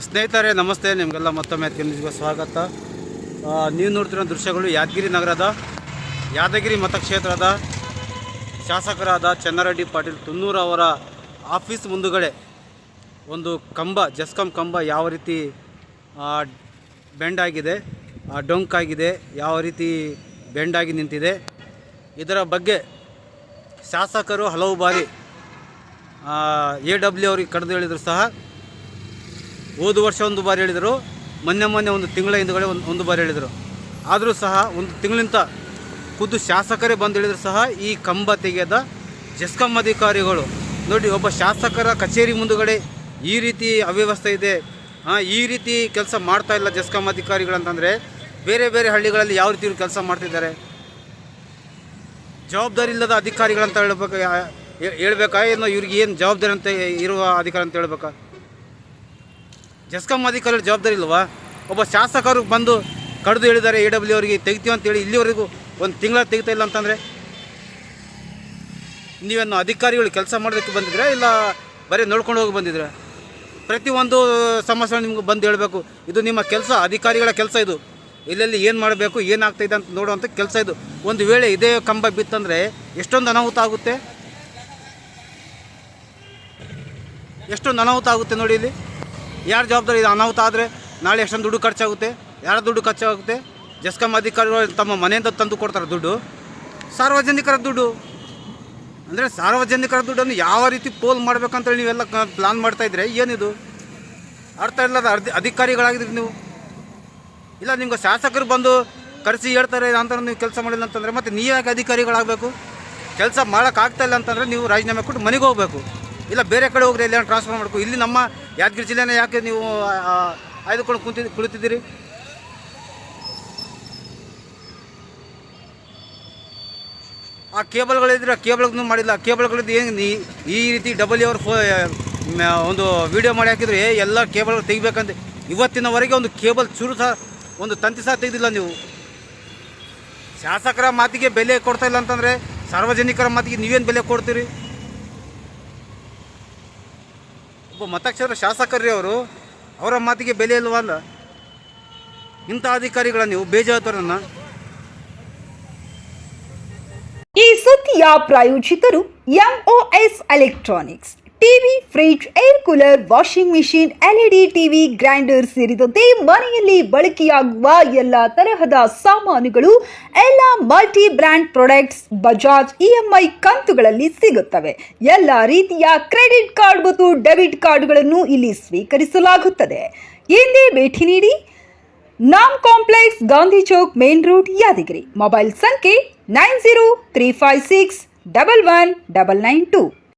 ಸ್ನೇಹಿತರೆ ನಮಸ್ತೆ, ನಿಮಗೆಲ್ಲ ಮತ್ತೊಮ್ಮೆ ನ್ಯೂಸ್ಗೆ ಸ್ವಾಗತ. ನೀವು ನೋಡ್ತಿರೋ ದೃಶ್ಯಗಳು ಯಾದಗಿರಿ ನಗರದ ಯಾದಗಿರಿ ಮತಕ್ಷೇತ್ರದ ಶಾಸಕರಾದ ಚನ್ನರೆಡ್ಡಿ ಪಾಟೀಲ್ ತುನ್ನೂರು ಅವರ ಆಫೀಸ್ ಮುಂದುಗಡೆ ಒಂದು ಕಂಬ, ಜಸ್ಕಾಂ ಕಂಬ ಯಾವ ರೀತಿ ಬೆಂಡಾಗಿದೆ, ಡೊಂಕಾಗಿದೆ, ಯಾವ ರೀತಿ ಬೆಂಡಾಗಿ ನಿಂತಿದೆ, ಇದರ ಬಗ್ಗೆ ಶಾಸಕರು ಹಲವು ಬಾರಿ AW ಅವ್ರಿಗೆ ಕರೆದು ಹೇಳಿದರು ಸಹ. ಹೋದ ವರ್ಷ ಒಂದು ಬಾರಿ ಹೇಳಿದರು, ಮೊನ್ನೆ ಒಂದು ತಿಂಗಳ ಹಿಂದುಗಡೆ ಒಂದು ಬಾರಿ ಹೇಳಿದರು. ಆದರೂ ಸಹ ಒಂದು ತಿಂಗಳಿಂದ ಖುದ್ದು ಶಾಸಕರೇ ಬಂದು ಹೇಳಿದ್ರು ಸಹ ಈ ಕಂಬ ತೆಗೆಯದ ಜೆಸ್ಕಾಂ ಅಧಿಕಾರಿಗಳು ನೋಡಿ, ಒಬ್ಬ ಶಾಸಕರ ಕಚೇರಿ ಮುಂದುಗಡೆ ಈ ರೀತಿ ಅವ್ಯವಸ್ಥೆ ಇದೆ, ಈ ರೀತಿ ಕೆಲಸ ಮಾಡ್ತಾ ಇಲ್ಲ ಜೆಸ್ಕಾಂ ಅಧಿಕಾರಿಗಳು ಅಂತಂದರೆ ಬೇರೆ ಬೇರೆ ಹಳ್ಳಿಗಳಲ್ಲಿ ಯಾವ ರೀತಿ ಇವರು ಕೆಲಸ ಮಾಡ್ತಿದ್ದಾರೆ? ಜವಾಬ್ದಾರಿ ಇಲ್ಲದ ಅಧಿಕಾರಿಗಳಂತ ಹೇಳ್ಬೇಕಾ ಏನೋ ಇವ್ರಿಗೆ ಏನು ಜವಾಬ್ದಾರಿ ಅಂತ ಇರುವ ಅಧಿಕಾರಿ ಅಂತ ಹೇಳ್ಬೇಕಾ? ಜೆಸ್ಕಾಂ ಅಧಿಕಾರಿಗಳ ಜವಾಬ್ದಾರಿ ಇಲ್ವಾ? ಒಬ್ಬ ಶಾಸಕರು ಬಂದು ಕಡಿದು ಹೇಳಿದ್ದಾರೆ AW ಅವರಿಗೆ ತೆಗಿತೀವಿ ಅಂತೇಳಿ, ಇಲ್ಲಿವರೆಗೂ ಒಂದು ತಿಂಗಳ ತೆಗಿತಾ ಇಲ್ಲ ಅಂತಂದರೆ ನೀವೇನು ಅಧಿಕಾರಿಗಳು ಕೆಲಸ ಮಾಡೋದಕ್ಕೆ ಬಂದಿದ್ರೆ ಇಲ್ಲ ಬರೀ ನೋಡ್ಕೊಂಡು ಹೋಗಿ ಬಂದಿದ್ರೆ? ಪ್ರತಿಯೊಂದು ಸಮಸ್ಯೆ ನಿಮ್ಗೆ ಬಂದು ಹೇಳಬೇಕು. ಇದು ನಿಮ್ಮ ಕೆಲಸ, ಅಧಿಕಾರಿಗಳ ಕೆಲಸ. ಇದು ಎಲ್ಲೆಲ್ಲಿ ಏನು ಮಾಡಬೇಕು, ಏನಾಗ್ತಾಯಿದೆ ಅಂತ ನೋಡುವಂಥ ಕೆಲಸ ಇದು. ಒಂದು ವೇಳೆ ಇದೇ ಕಂಬ ಬಿತ್ತಂದರೆ ಎಷ್ಟೊಂದು ಅನಾಹುತ ಆಗುತ್ತೆ, ಎಷ್ಟೊಂದು ಅನಾಹುತ ಆಗುತ್ತೆ ನೋಡಿ. ಇಲ್ಲಿ ಯಾರು ಜವಾಬ್ದಾರಿ? ಇದು ಅನಾಹುತ ಆದರೆ ನಾಳೆ ಎಷ್ಟೊಂದು ದುಡ್ಡು ಖರ್ಚಾಗುತ್ತೆ. ಯಾರ ದುಡ್ಡು ಖರ್ಚಾಗುತ್ತೆ? ಜೆಸ್ಕಾಂ ಅಧಿಕಾರಿಗಳು ತಮ್ಮ ಮನೆಯಿಂದ ತಂದು ಕೊಡ್ತಾರೆ ದುಡ್ಡು, ಸಾರ್ವಜನಿಕರ ದುಡ್ಡು. ಅಂದರೆ ಸಾರ್ವಜನಿಕರ ದುಡ್ಡನ್ನು ಯಾವ ರೀತಿ ಪೋಲ್ ಮಾಡಬೇಕಂತೇಳಿ ನೀವೆಲ್ಲ ಪ್ಲಾನ್ ಮಾಡ್ತಾಯಿದ್ರೆ ಏನಿದು? ಅರ್ಥ ಇಲ್ಲದ ಅಧಿಕಾರಿಗಳಾಗಿದ್ರಿ ನೀವು. ಇಲ್ಲ ನಿಮ್ಗೆ ಶಾಸಕರು ಬಂದು ಕರೆಸಿ ಹೇಳ್ತಾರೆ ಅಂತ ನೀವು ಕೆಲಸ ಮಾಡಿಲ್ಲ ಅಂತಂದರೆ ಮತ್ತು ನೀವ್ಯಾಕೆ ಅಧಿಕಾರಿಗಳಾಗಬೇಕು? ಕೆಲಸ ಮಾಡೋಕ್ಕಾಗ್ತಾಯಿಲ್ಲ ಅಂತಂದರೆ ನೀವು ರಾಜೀನಾಮೆ ಕೊಟ್ಟು ಮನೆಗೆ ಹೋಗಬೇಕು, ಇಲ್ಲ ಬೇರೆ ಕಡೆ ಹೋಗ್ರಿ, ಎಲ್ಲ ಟ್ರಾನ್ಸ್ಫರ್ ಮಾಡಬೇಕು. ಇಲ್ಲಿ ನಮ್ಮ ಯಾದಗಿರಿ ಜಿಲ್ಲೆನ ಯಾಕೆ ನೀವು ಆಯ್ದುಕೊಂಡು ಕುಳಿತಿದ್ದೀರಿ? ಆ ಕೇಬಲ್ಗಳಿದ್ರೆ ಆ ಕೇಬಲ್ಗೂ ಮಾಡಿಲ್ಲ. ಕೇಬಲ್ಗಳಿದ್ದು ಏನು ಈ ರೀತಿ W ಅವ್ರ ಒಂದು ವಿಡಿಯೋ ಮಾಡಿ ಹಾಕಿದ್ರೆ ಎಲ್ಲ ಕೇಬಲ್ಗಳು ತೆಗಿಬೇಕಂತ ಇವತ್ತಿನವರೆಗೆ ಒಂದು ಕೇಬಲ್ ಚೂರು ಸಹ, ಒಂದು ತಂತಿ ಸಹ ತೆಗೆದಿಲ್ಲ ನೀವು. ಶಾಸಕರ ಮಾತಿಗೆ ಬೆಲೆ ಕೊಡ್ತಾ ಇಲ್ಲ ಅಂತಂದರೆ ಸಾರ್ವಜನಿಕರ ಮಾತಿಗೆ ನೀವೇನು ಬೆಲೆ ಕೊಡ್ತೀರಿ? ಒಬ್ಬ ಮತಕ್ಷೇತ್ರ ಶಾಸಕರ್ರಿ ಅವರು, ಅವರ ಮಾತಿಗೆ ಬೆಲೆ ಇಲ್ವಲ್ಲ? ಇಂಥ ಅಧಿಕಾರಿಗಳ ನೀವು ಬೇಜವಾಬ್ದಾರನ್ನ. ಈ ಸುದ್ದಿಯ ಪ್ರಾಯೋಜಕರು MOS electronics. TV, fridge, air cooler, washing machine, LED TV, grinder ಸೇರಿದಂತೆ ಮನೆಯಲ್ಲಿ ಬಳಕೆಯಾಗುವ ಎಲ್ಲ ತರಹದ ಸಾಮಾನುಗಳು, ಎಲ್ಲ multi brand products Bajaj EMI ಕಂತುಗಳಲ್ಲಿ ಸಿಗುತ್ತವೆ. ಎಲ್ಲ ರೀತಿಯ ಕ್ರೆಡಿಟ್ ಕಾರ್ಡ್ ಮತ್ತು ಡೆಬಿಟ್ ಕಾರ್ಡ್ಗಳನ್ನು ಇಲ್ಲಿ ಸ್ವೀಕರಿಸಲಾಗುತ್ತದೆ. ಎಂದೇ ಭೇಟಿ ನೀಡಿ. Nam complex, Gandhi Chowk, main road, Yadgiri. Mobile ಸಂಖ್ಯೆ 9035611992.